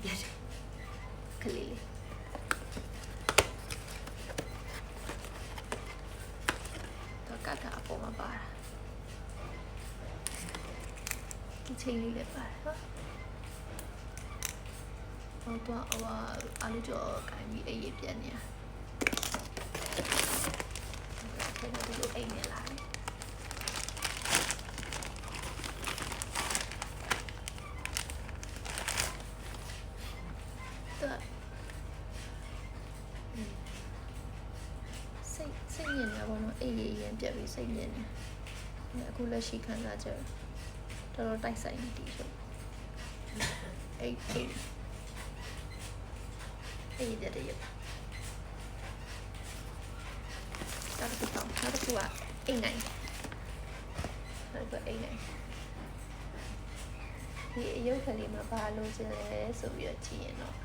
ပြတ်တယ်ခလေးလေးတော့ကတ်တာအပေါ်မှာပါတာဒီချိန်လေးလည်းပါတယ်နော်ဟိုတော့အာလူကြောကိုင်းပြီးအေးရပြန်နေရဒီလိုအိမ်နေလာတယ်စိတ်ညစ်နေတာပေါ့နော်အေးရရင်ပြတ်ပြီးစိတ်ညစ်နေအခုလက်ရှိခံစားချက်တော်တော်တိုက်ဆိုင်နေတီးဆိုအေးပြတ်တယ်ရနောက်တစ်ခုကအိမ်နိုင်ဒီအယုတ်ကလေးမှာဘာလို့ကျလဲဆိုပြီးတော့ကြည့်ရင်တော့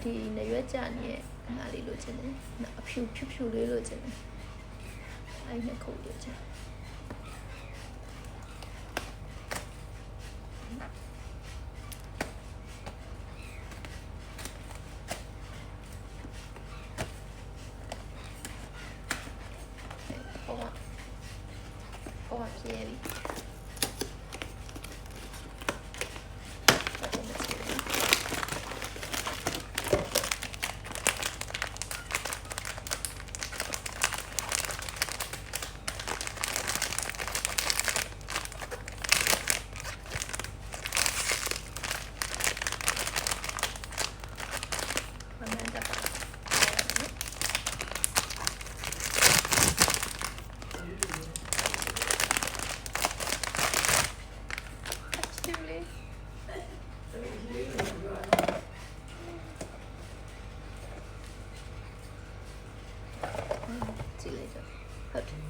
ဒီနေရွက်ကြနေအနားလေးလို့ကျင်တယ်အဖြူလေးလို့ကျင်တယ်အဲ့နှစ်ခုလို့ကျင်ဟိုကပြေးပြီ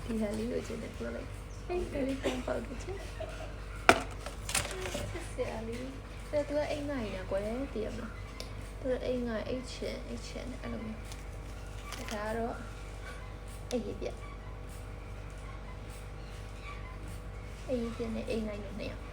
ဒီဟာလေးကိုကျင်းတယ်ပြောလိုက်အဲ့ဒါလေးပြန်ပေါက်ကြည့်ဆရာလေးသူကအိမ်ငိုင်းနေကွယ်တည်ရမလားသူကအိမ်ငိုင်းအိတ်ချင်အဲ့လိုမျိုးဒါကတော့အေးပြနဲ့အိမ်ငိုင်းနေ2ယောက်